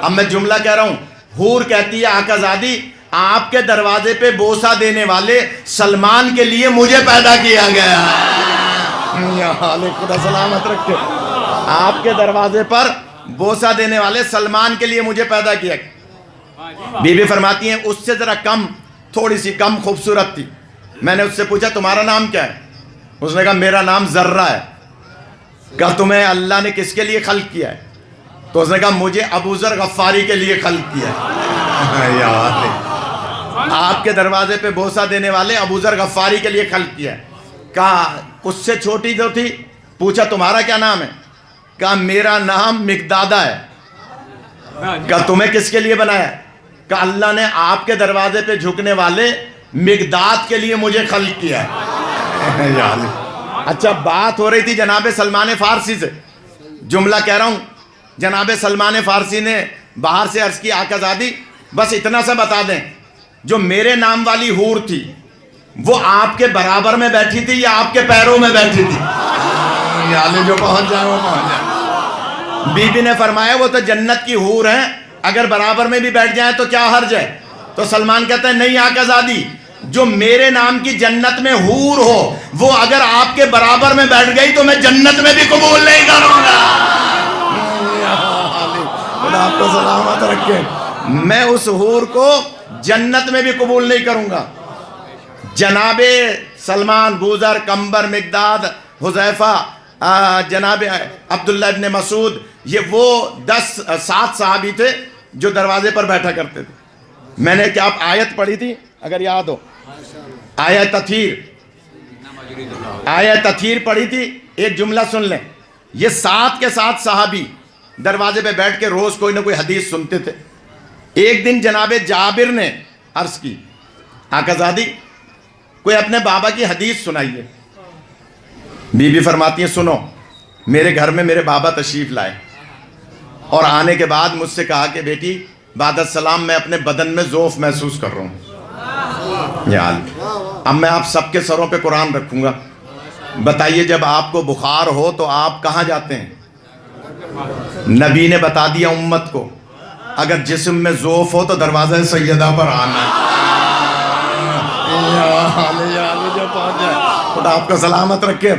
اب میں جملہ کہہ رہا ہوں. حور کہتی ہے آقا زادی آپ کے دروازے پہ بوسہ دینے والے سلمان کے لیے مجھے پیدا کیا گیا ہے. خدا سلامت رکھے. آپ کے دروازے پر بوسہ دینے والے سلمان کے لیے مجھے پیدا کیا گیا. بی فرماتی ہیں اس سے ذرا کم، تھوڑی سی کم خوبصورت تھی. میں نے اس سے پوچھا تمہارا نام کیا ہے؟ اس نے کہا میرا نام ذرہ ہے. کہا تمہیں اللہ نے کس کے لیے خلق کیا ہے؟ تو اس نے کہا مجھے ابو ذر غفاری کے لیے خلق کیا ہے. آپ کے دروازے پہ بوسہ دینے والے ابو ذر غفاری کے لیے خلق کیا ہے. کہا اس سے چھوٹی جو تھی پوچھا تمہارا کیا نام ہے؟ کہا میرا نام مقدادہ ہے. کہا تمہیں کس کے لیے بنایا؟ کہا اللہ نے آپ کے دروازے پہ جھکنے والے مقداد کے لیے مجھے خلق کیا ہے. اچھا بات ہو رہی تھی جناب سلمان فارسی سے. جملہ کہہ رہا ہوں. جناب سلمان فارسی نے باہر سے عرض کی آقا زادی بس اتنا سا بتا دیں جو میرے نام والی حور تھی وہ آپ کے برابر میں بیٹھی تھی یا آپ کے پیروں میں بیٹھی تھی؟ جو پہنچ جائے وہ پہنچ جائے. بی بی نے فرمایا وہ تو جنت کی حور ہیں، اگر برابر میں بھی بیٹھ جائیں تو کیا حرج ہے؟ تو سلمان کہتا ہے نہیں آقا زادی جو میرے نام کی جنت میں حور ہو وہ اگر آپ کے برابر میں بیٹھ گئی تو میں جنت میں بھی قبول نہیں کروں گا. خدا آپ کو سلامت رکھے. میں اس حور کو جنت میں بھی قبول نہیں کروں گا۔ جناب سلمان، بوذر، کمبر، مقداد، حذیفہ، جناب عبداللہ ابن مسعود، یہ وہ 7 صحابی تھے جو دروازے پر بیٹھا کرتے تھے۔ میں نے کیا آپ آیت پڑھی تھی اگر یاد ہو، آیت تطہیر پڑھی تھی، ایک جملہ سن لیں، یہ 7 کے 7 صحابی دروازے پہ بیٹھ کے روز کوئی نہ کوئی حدیث سنتے تھے۔ ایک دن جناب جابر نے عرض کی، آقا زادی کوئی اپنے بابا کی حدیث سنائیے۔ بی بی فرماتی ہیں سنو، میرے گھر میں میرے بابا تشریف لائے اور آنے کے بعد مجھ سے کہا کہ بیٹی بعد السلام میں اپنے بدن میں ذوف محسوس کر رہا ہوں۔ یا اللہ، اب میں آپ سب کے سروں پہ قرآن رکھوں گا، بتائیے جب آپ کو بخار ہو تو آپ کہاں جاتے ہیں؟ نبی نے بتا دیا امت کو، اگر جسم میں ذوف ہو تو دروازہ سیدہ پر آنا ہے۔ خدا آپ کو سلامت رکھے،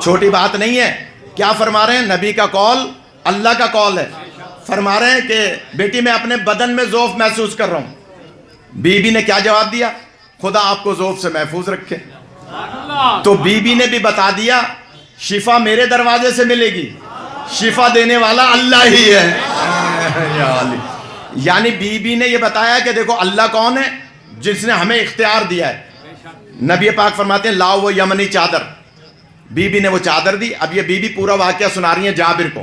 چھوٹی بات نہیں ہے۔ کیا فرما رہے ہیں؟ نبی کا قول اللہ کا قول ہے۔ فرما رہے ہیں کہ بیٹی میں اپنے بدن میں ذوف محسوس کر رہا ہوں۔ بی بی نے کیا جواب دیا؟ خدا آپ کو ذوف سے محفوظ رکھے۔ تو بی بی نے بھی بتا دیا شفا میرے دروازے سے ملے گی، شفا دینے والا اللہ ہی ہے۔ یعنی بی بی نے یہ بتایا کہ دیکھو اللہ کون ہے جس نے ہمیں اختیار دیا ہے۔ نبی پاک فرماتے ہیں لاؤ وہ یمنی چادر، بی بی نے وہ چادر دی۔ اب یہ بی بی پورا واقعہ سنا رہی ہیں جابر کو۔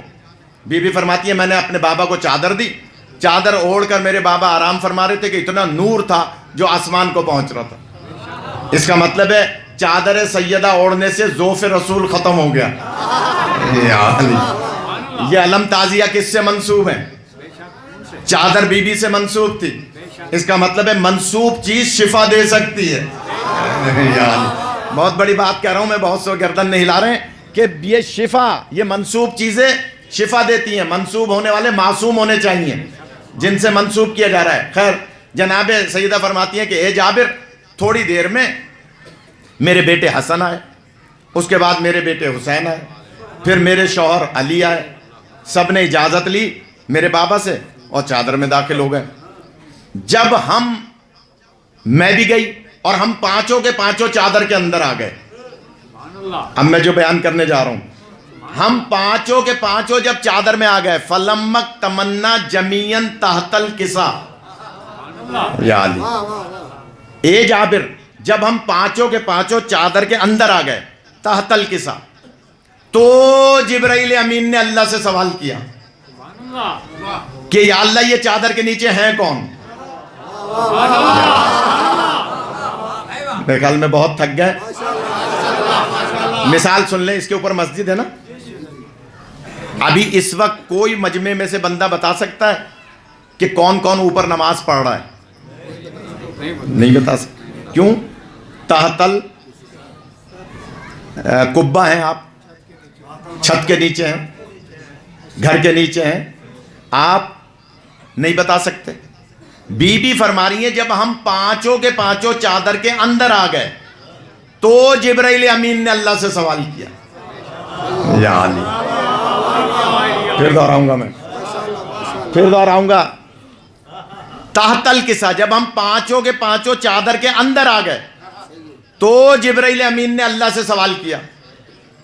بی بی فرماتی ہے میں نے اپنے بابا کو چادر دی، چادر اوڑھ کر میرے بابا آرام فرما رہے تھے کہ اتنا نور تھا جو آسمان کو پہنچ رہا تھا۔ اس کا مطلب ہے چادر سیدہ اوڑھنے سے ذوف رسول ختم ہو گیا۔ یہ علم تعزیہ کس سے منسوب ہے؟ چادر بی بی سے منسوب تھی۔ اس کا مطلب ہے منسوب چیز شفا دے سکتی ہے۔ بہت بڑی بات کہہ رہا ہوں میں، بہت سے گردن نہیں ہلا رہے ہیں کہ یہ شفا، یہ منسوب چیزیں شفا دیتی ہیں۔ منسوب ہونے والے معصوم ہونے چاہیے جن سے منسوب کیا جا رہا ہے۔ خیر، جناب سیدہ فرماتی ہیں کہ اے جابر تھوڑی دیر میں میرے بیٹے حسن آئے، اس کے بعد میرے بیٹے حسین آئے، پھر میرے شوہر علی آئے، سب نے اجازت لی میرے بابا سے اور چادر میں داخل ہو گئے۔ جب میں بھی گئی اور ہم پانچوں کے پانچوں چادر کے اندر آ گئے۔ اب میں جو بیان کرنے جا رہا ہوں، ہم پانچوں کے پانچوں جب چادر میں آ گئے، فلمک تمنا جمیعن تحت الکسا، یا علی، اے جابر جب ہم پانچوں کے پانچوں چادر کے اندر آ گئے تحت الکسا، تو جبرائیل امین نے اللہ سے سوال کیا کہ یا اللہ یہ چادر کے نیچے ہیں کون؟ میرے خیال میں بہت تھک گئے۔ مثال سن لیں، اس کے اوپر مسجد ہے نا، ابھی اس وقت کوئی مجمع میں سے بندہ بتا سکتا ہے کہ کون کون اوپر نماز پڑھ رہا ہے؟ نہیں بتا سکتا۔ کیوں؟ تحت القبہ ہیں آپ، چھت کے نیچے ہیں، گھر کے نیچے ہیں، آپ نہیں بتا سکتے۔ بی بی فرما رہی ہیں جب ہم پانچوں کے پانچوں چادر کے اندر آ گئے تو جبرائیل امین نے اللہ سے سوال کیا۔ یا علی، پھر دہراؤں گا، تحت الکسا جب ہم پانچوں کے پانچوں چادر کے اندر آ گئے تو جبرائیل امین نے اللہ سے سوال کیا۔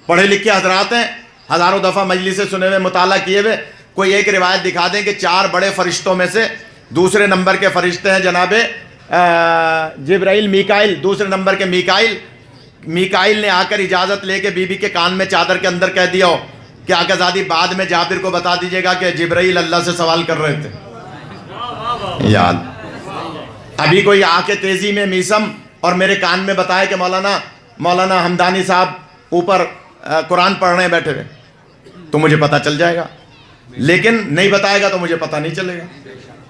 پڑھے لکھے حضرات ہیں، ہزاروں دفعہ مجلس سے سنے ہوئے، مطالعہ کیے ہوئے، کوئی ایک روایت دکھا دیں کہ 4 بڑے فرشتوں میں سے دوسرے نمبر کے فرشتے ہیں جناب جبرائیل، میکائیل، دوسرے نمبر کے میکائیل نے آ کر اجازت لے کے بی بی کے کان میں چادر کے اندر کہہ دیا ہو کہ آقا زادی بعد میں جابر کو بتا دیجئے گا کہ جبرائیل اللہ سے سوال کر رہے تھے۔ یاد ابھی کوئی آ کے تیزی میں میسم اور میرے کان میں بتائے کہ مولانا ہمدانی صاحب اوپر قرآن پڑھنے بیٹھے ہوئے تو مجھے پتہ چل جائے گا، لیکن نہیں بتائے گا تو مجھے پتہ نہیں چلے گا۔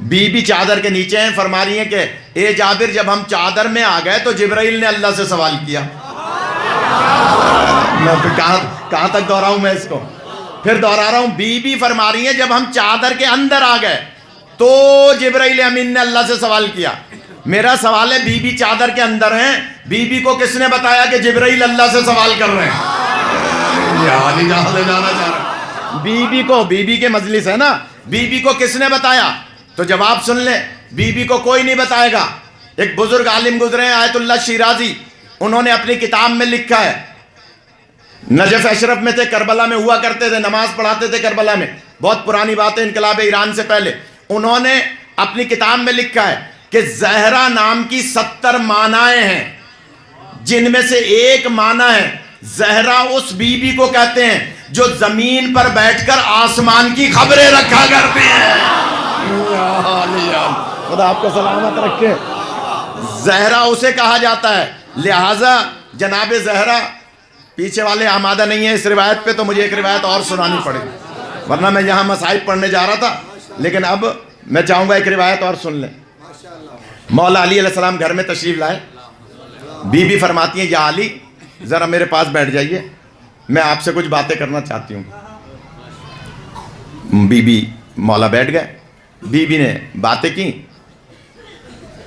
بی بی چادر کے نیچے ہیں، فرما رہی ہیں کہ اے جابر جب ہم چادر میں آ گئے تو جبرائیل نے اللہ سے سوال کیا۔ میں کہاں تک دہراؤں میں اس کو؟ پھر دہرا رہا ہوں، بی بی فرما رہی ہیں جب ہم چادر کے اندر آ گئے تو جبرائیل امین نے اللہ سے سوال کیا۔ میرا سوال ہے بی بی چادر کے اندر ہیں، بی بی کو کس نے بتایا کہ جبرائیل اللہ سے سوال کر رہے ہیں؟ بی بی کو، بی بی کے مجلس ہے نا، بی بی کو کس نے بتایا؟ تو جواب سن لیں، بی بی کو کوئی نہیں بتائے گا. ایک بزرگ عالم گزرے ہیں آیت اللہ شیرازی, انہوں نے اپنی کتاب میں لکھا ہے, نجف اشرف میں تھے, کربلا میں ہوا کرتے تھے, نماز پڑھاتے تھے کربلا میں, بہت پرانی بات ہے, انقلاب ایران سے پہلے. انہوں نے اپنی کتاب میں لکھا ہے کہ زہرا نام کی 70 معنی ہیں, جن میں سے ایک معنی ہے زہرا اس بی بی کو کہتے ہیں جو زمین پر بیٹھ کر آسمان کی خبریں رکھا کرتے ہیں. خدا آپ کو سلامت رکھے. زہرا اسے کہا جاتا ہے. لہٰذا جناب زہرا, پیچھے والے آمادہ نہیں ہیں اس روایت پہ, تو مجھے ایک روایت اور سنانی پڑے گی, ورنہ میں یہاں مصائب پڑھنے جا رہا تھا, لیکن اب میں چاہوں گا ایک روایت اور سن لیں. مولا علی علیہ السلام گھر میں تشریف لائے, بی بی فرماتی ہیں یا علی ذرا میرے پاس بیٹھ جائیے, میں آپ سے کچھ باتیں کرنا چاہتی ہوں. بی بی مولا بیٹھ گئے, بی بی نے باتیں کی.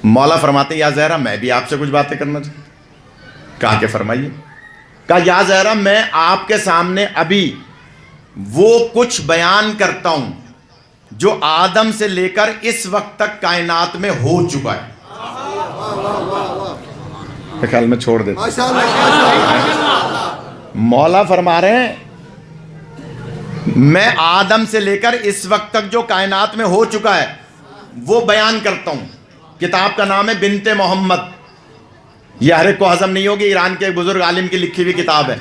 مولا فرماتے ہیں یا زہرا میں بھی آپ سے کچھ باتیں کرنا چاہتا ہوں. کہا کہ فرمائیے. کہا یا زہرا میں آپ کے سامنے ابھی وہ کچھ بیان کرتا ہوں جو آدم سے لے کر اس وقت تک کائنات میں ہو چکا ہے. خیال میں چھوڑ دیتا. مولا فرما رہے ہیں میں آدم سے لے کر اس وقت تک جو کائنات میں ہو چکا ہے وہ بیان کرتا ہوں. کتاب کا نام ہے بنت محمد. یہ ہر ایک کو ہضم نہیں ہوگی, ایران کے ایک بزرگ عالم کی لکھی ہوئی کتاب ہے,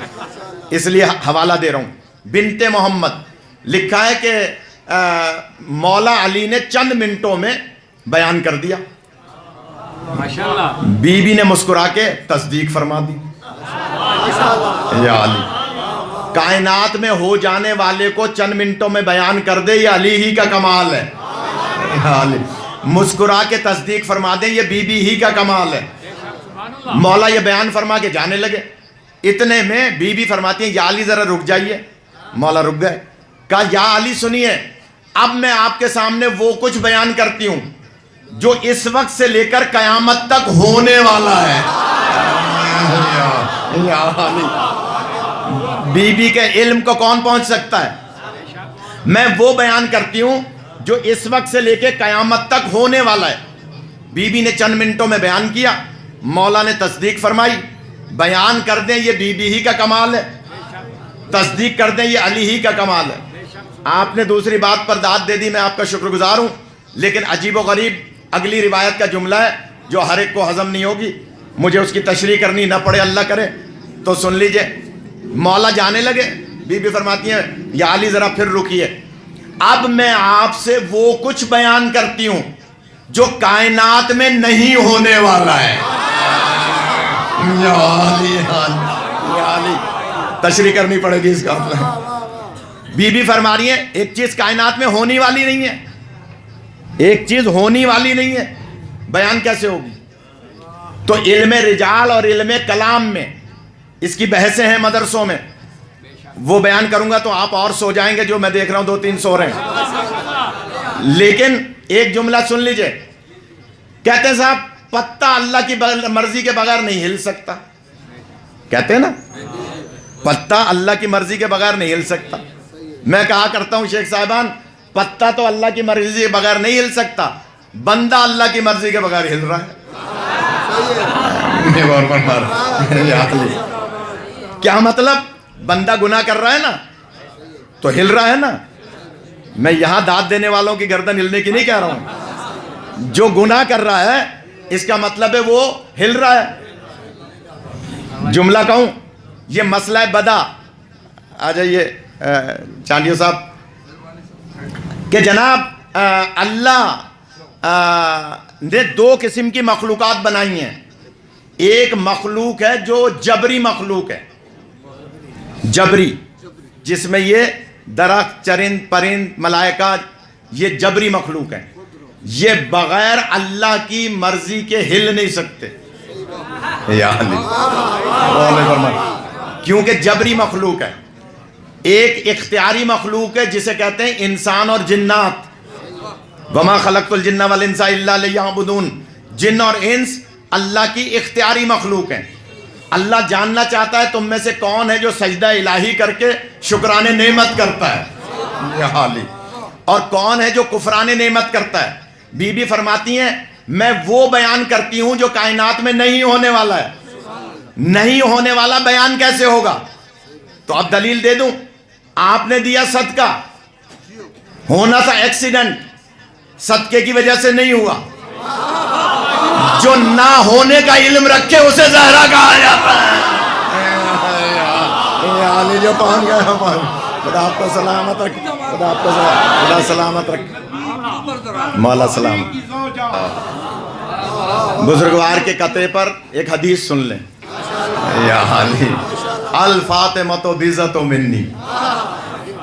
اس لیے حوالہ دے رہا ہوں. بنت محمد لکھا ہے کہ مولا علی نے چند منٹوں میں بیان کر دیا. بی بی نے مسکرا کے تصدیق فرما دی. یا علی, کائنات میں ہو جانے والے کو چند منٹوں میں بیان کر دے, یہ علی ہی کا کمال ہے. یا علی, مسکرا کے تصدیق فرما دیں, یہ بی بی ہی کا کمال ہے. مولا یہ بیان فرما کے جانے لگے. اتنے میں بی بی فرماتی ہیں یا علی ذرا رک جائیے. مولا رک گئے. کہا یا علی سنیے, اب میں آپ کے سامنے وہ کچھ بیان کرتی ہوں جو اس وقت سے لے کر قیامت تک ہونے والا ہے. یا علی, بی بی کے علم کو کون پہنچ سکتا ہے؟ میں وہ بیان کرتی ہوں جو اس وقت سے لے کے قیامت تک ہونے والا ہے. بی بی نے چند منٹوں میں بیان کیا. مولا نے تصدیق فرمائی. بیان کر دیں یہ بی بی ہی کا کمال ہے, تصدیق کر دیں یہ علی ہی کا کمال ہے. آپ نے دوسری بات پر داد دے دی, میں آپ کا شکر گزار ہوں, لیکن عجیب و غریب اگلی روایت کا جملہ ہے جو ہر ایک کو ہضم نہیں ہوگی. مجھے اس کی تشریح کرنی نہ پڑے, اللہ کرے تو سن لیجئے. مولا جانے لگے. بی بی فرماتی ہیں یا علی ذرا پھر رکیے, اب میں آپ سے وہ کچھ بیان کرتی ہوں جو کائنات میں نہیں ہونے والا ہے. یا علی, یا علی, تشریح کرنی پڑے گی اس کا. بی بی فرما رہی ہیں ایک چیز کائنات میں ہونی والی نہیں ہے, ایک چیز ہونی والی نہیں ہے, بیان کیسے ہوگی؟ تو علم رجال اور علم کلام میں اس کی بحثیں ہیں مدرسوں میں, وہ بیان کروں گا تو آپ اور سو جائیں گے, جو میں دیکھ رہا ہوں 2-3 سو رہے ہیں. لیکن ایک جملہ سن لیجئے. کہتے ہیں صاحب پتہ اللہ کی مرضی کے بغیر نہیں ہل سکتا. کہتے ہیں نا پتہ اللہ کی مرضی کے بغیر نہیں ہل سکتا. میں کہا کرتا ہوں شیخ صاحبان, پتہ تو اللہ کی مرضی کے بغیر نہیں ہل سکتا, بندہ اللہ کی مرضی کے بغیر ہل رہا ہے. کیا مطلب؟ بندہ گناہ کر رہا ہے نا تو ہل رہا ہے نا. میں یہاں داد دینے والوں کی گردن ہلنے کی نہیں کہہ رہا ہوں. جو گناہ کر رہا ہے اس کا مطلب ہے وہ ہل رہا ہے. جملہ کہوں, یہ مسئلہ بدا. آ جائیے چاندیو صاحب, کہ جناب اللہ نے 2 قسم کی مخلوقات بنائی ہیں. ایک مخلوق ہے جو جبری مخلوق ہے, جبری, جس میں یہ درخت, چرند, پرند, ملائکہ, یہ جبری مخلوق ہے. یہ بغیر اللہ کی مرضی کے ہل نہیں سکتے. یا کیونکہ جبری مخلوق ہے. ایک اختیاری مخلوق ہے جسے کہتے ہیں انسان اور جنات. وما خلقت الجن والانس الا لیعبدون. جن اور انس اللہ کی اختیاری مخلوق ہیں. اللہ جاننا چاہتا ہے تم میں سے کون ہے جو سجدہ الہی کر کے شکران نعمت کرتا ہے, اور کون ہے جو کفران نعمت کرتا ہے. بی بی فرماتی ہیں میں وہ بیان کرتی ہوں جو کائنات میں نہیں ہونے والا ہے. نہیں ہونے والا بیان کیسے ہوگا؟ تو اب دلیل دے دوں. آپ نے دیا صدقہ، ہونا تھا ایکسیڈنٹ، صدقے کی وجہ سے نہیں ہوا. جو نہ ہونے کا علم رکھے اسے زہرا کہا جاتا ہے. جو پہنچ گیا، خدا آپ کو سلامت رکھ، خدا آپ کو خدا سلامت رکھ. مولا سلام. بزرگوار کے قطعے پر ایک حدیث سن لیں. یا علی الفاطمہ بزت منی،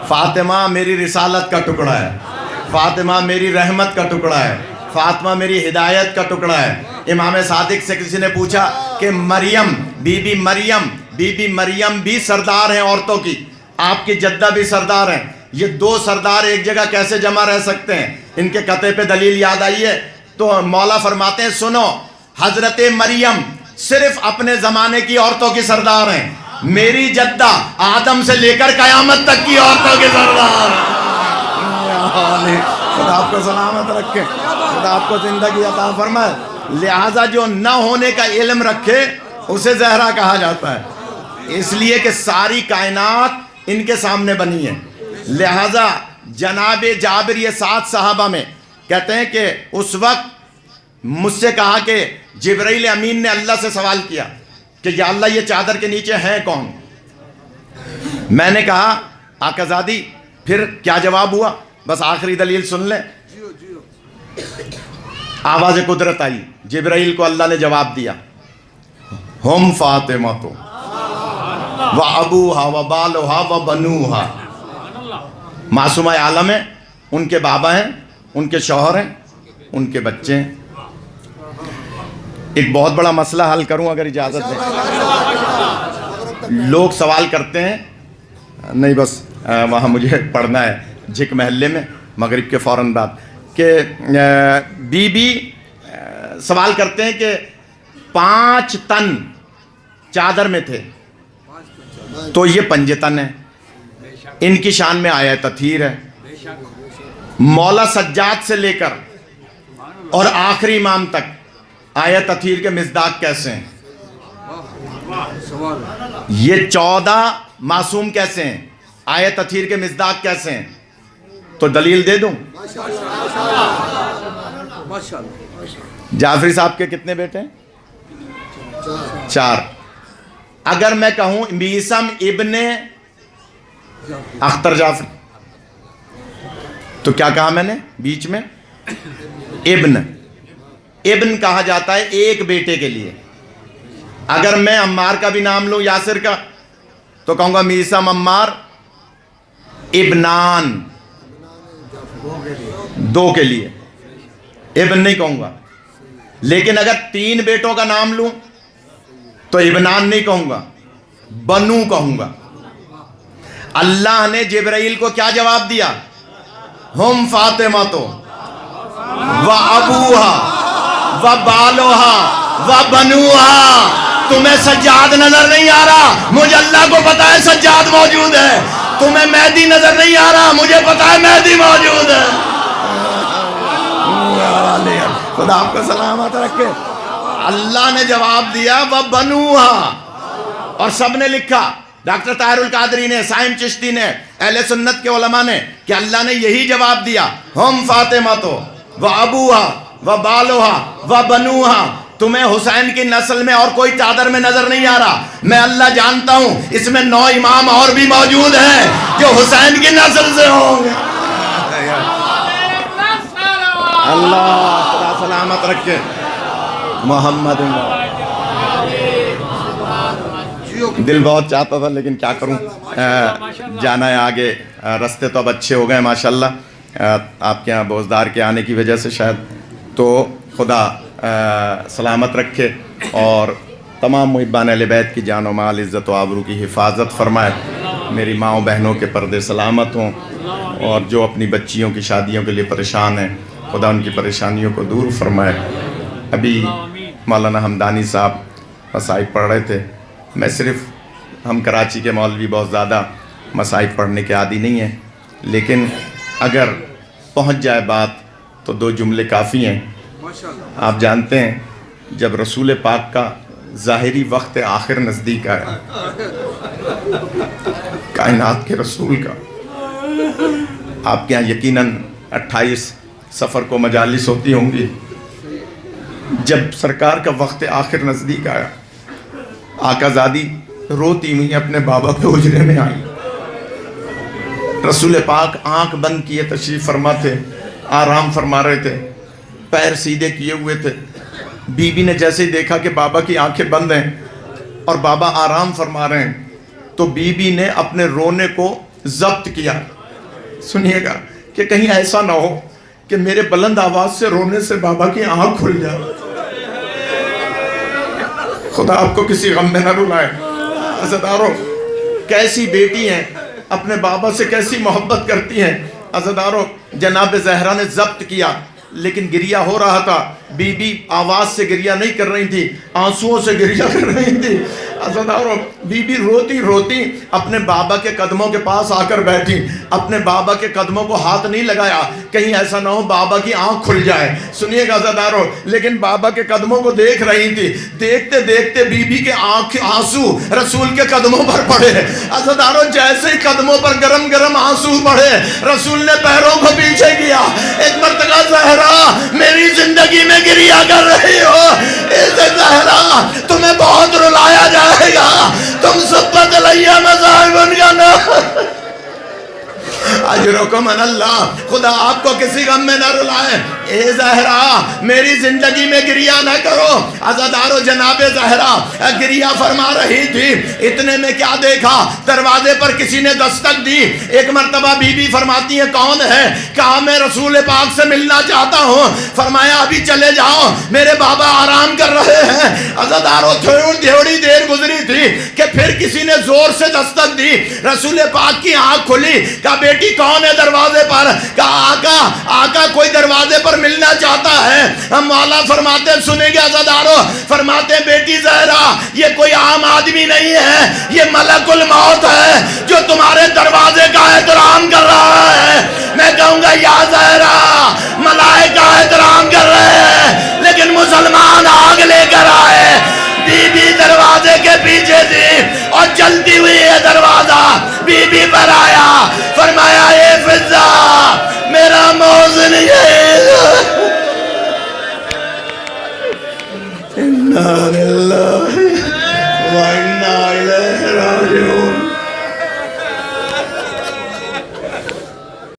فاطمہ میری رسالت کا ٹکڑا ہے، فاطمہ میری رحمت کا ٹکڑا ہے، فاطمہ میری ہدایت کا ٹکڑا ہے. امام صادق سے کسی نے پوچھا کہ مریم، بی بی مریم بھی سردار ہیں عورتوں کی، آپ کی جدہ بھی سردار ہیں، یہ دو سردار ایک جگہ کیسے جمع رہ سکتے ہیں؟ ان کے قطعے پہ دلیل یاد آئی ہے. تو مولا فرماتے ہیں سنو، حضرت مریم صرف اپنے زمانے کی عورتوں کی سردار ہیں، میری جدہ آدم سے لے کر قیامت تک کی عورتوں کی سردار ہیں. خدا آپ کو سلامت رکھے، خدا آپ کو زندگی عطا فرمائے. لہٰذا جو نہ ہونے کا علم رکھے اسے زہرا کہا جاتا ہے، اس لیے کہ ساری کائنات ان کے سامنے بنی ہے. لہٰذا جناب جابر یہ 7 صحابہ میں کہتے ہیں کہ اس وقت مجھ سے کہا کہ جبرائیل امین نے اللہ سے سوال کیا کہ یا اللہ یہ چادر کے نیچے ہیں کون؟ میں نے کہا آقا زادی پھر کیا جواب ہوا؟ بس آخری دلیل سن لیں. آواز قدرت آئی، جبرائیل کو اللہ نے جواب دیا ہم فاطمہ تو و ابوہا و بالوہا و بنوہا. معصومہ عالم ہے، ان کے بابا ہیں، ان کے شوہر ہیں، ان کے بچے ہیں. ایک بہت بڑا مسئلہ حل کروں اگر اجازت دیں. لوگ سوال کرتے ہیں، نہیں بس وہاں مجھے پڑھنا ہے جھک محلے میں مغرب کے فوراً بعد، کہ بی بی سوال کرتے ہیں کہ 5 تن چادر میں تھے تو یہ 5 تن ہیں، ان کی شان میں آیت تطہیر ہے. مولا سجاد سے لے کر اور آخری امام تک آیت تطہیر کے مصداق کیسے ہیں؟ یہ 14 معصوم کیسے ہیں؟ آیت تطہیر کے مصداق کیسے ہیں؟ تو دلیل دے دوں. جعفری صاحب کے کتنے بیٹے ہیں؟ 4. اگر میں کہوں میسم ابن اختر جعفری تو کیا کہا میں نے بیچ میں؟ ابن کہا جاتا ہے ایک بیٹے کے لیے. اگر میں عمار کا بھی نام لوں، یاسر کا، تو کہوں گا میسم عمار ابنان، 2 کے لیے، ابن نہیں کہوں گا. لیکن اگر 3 بیٹوں کا نام لوں تو ابنان نہیں کہوں گا، بنو کہوں گا. اللہ نے جبرائیل کو کیا جواب دیا؟ ہم فاطمہ تو و ابوہا و بالوہا و بنوہا. تمہیں سجاد نظر نہیں آ رہا، مجھے اللہ کو پتا ہے سجاد موجود ہے. تمہیں مہدی نظر نہیں آ رہا، مجھے پتا ہے مہدی موجود ہے. خدا آپ کو سلامت رکھے. اللہ نے جواب دیا وہ بنوہا، اور سب نے لکھا، ڈاکٹر طاہر القادری نے، سائم چشتی نے، اہل سنت کے علماء نے، کہ اللہ نے یہی جواب دیا ہم فاطمہ تو و ابوہا و بالوہا و بنوہا. تمہیں حسین کی نسل میں اور کوئی چادر میں نظر نہیں آ رہا، میں اللہ جانتا ہوں اس میں 9 امام اور بھی موجود ہیں جو حسین کی نسل سے ہوں گے. اللہ خدا سلامت رکھے. محمد دل بہت چاہتا تھا لیکن کیا کروں، جانا ہے آگے. رستے تو اب اچھے ہو گئے ماشاءاللہ، آپ کے یہاں بوزدار کے آنے کی وجہ سے شاید. تو خدا سلامت رکھے اور تمام محبان اہل بیت کی جان و مال، عزت و آبرو کی حفاظت فرمائے. میری ماؤں بہنوں کے پردے سلامت ہوں، اور جو اپنی بچیوں کی شادیوں کے لیے پریشان ہیں خدا ان کی پریشانیوں کو دور فرمائے. ابھی مولانا حمدانی صاحب مصائب پڑھ رہے تھے. میں صرف، ہم کراچی کے مولوی بہت زیادہ مصائب پڑھنے کے عادی نہیں ہیں، لیکن اگر پہنچ جائے بات تو 2 جملے کافی ہیں. آپ جانتے ہیں جب رسول پاک کا ظاہری وقت آخر نزدیک آیا، کائنات کے رسول کا، آپ کے یہاں یقیناً 28 سفر کو مجالس ہوتی ہوں گی. جب سرکار کا وقت آخر نزدیک آیا، آقا زادی روتی ہوئی اپنے بابا کے حجرے میں آئی. رسول پاک آنکھ بند کیے تشریف فرما تھے، آرام فرما رہے تھے، پیر سیدھے کیے ہوئے تھے. بی بی نے جیسے ہی دیکھا کہ بابا کی آنکھیں بند ہیں اور بابا آرام فرما رہے ہیں تو بی بی نے اپنے رونے کو ضبط کیا. سنیے گا کہ کہیں ایسا نہ ہو کہ میرے بلند آواز سے رونے سے بابا کی آنکھ کھل جائے. خدا آپ کو کسی غم میں نہ رلائے. عزیزدارو، کیسی بیٹی ہیں، اپنے بابا سے کیسی محبت کرتی ہیں. عزیزدارو، جناب زہرا نے ضبط کیا لیکن گریہ ہو رہا تھا. بی بی آواز سے گریہ نہیں کر رہی تھی، آنسوؤں سے گریہ کر رہی تھی. عزیزدارو، بی بی روتی روتی اپنے بابا کے قدموں کے پاس آ کر بیٹھی. اپنے بابا کے قدموں کو ہاتھ نہیں لگایا کہیں ایسا نہ ہو بابا کی آنکھ کھل جائے. سنیے گا عزیزدارو، لیکن بابا کے قدموں کو دیکھ رہی تھی. دیکھتے دیکھتے بی بی کے آنسو رسول کے قدموں پر پڑے. عزیزدارو، جیسے ہی قدموں پر گرم گرم آنسو پڑے، رسول نے پیروں کو پیچھے کیا. ایک مرتبہ زہرا میری زندگی میں گریہ کر رہی ہو، زہرا تمہیں بہت رلایا جائے گا، تم سبت علیہ مذاہب کا نام اجرکم ان اللہ. خدا آپ کو کسی غم میں نہ رلائے. اے زہرا میری زندگی میں گریہ نہ کرو. عزیزدارو، جناب زہرا گریہ فرما رہی تھی. اتنے میں کیا دیکھا، دروازے پر کسی نے دستک دی. ایک مرتبہ بی بی فرماتی ہے کون ہے؟ کہا میں رسول پاک سے ملنا چاہتا ہوں. فرمایا ابھی چلے جاؤ، میرے بابا آرام کر رہے ہیں. عزیزدارو، تھوڑی دیر گزری تھی کہ پھر کسی نے زور سے دستک دی. رسول پاک کی آنکھ کھلی. کہا بیٹی کون ہے دروازے پر؟ کہا آقا کوئی دروازے پر ملنا چاہتا ہے. ہم مولا فرماتے ہیں، سنیں گے عزیزدارو، فرماتے ہیں بیٹی زہرا یہ کوئی عام آدمی نہیں ہے، یہ ملک الموت ہے جو تمہارے دروازے کا احترام کر رہا ہے. میں کہوں گا یا زہرا، ملائکہ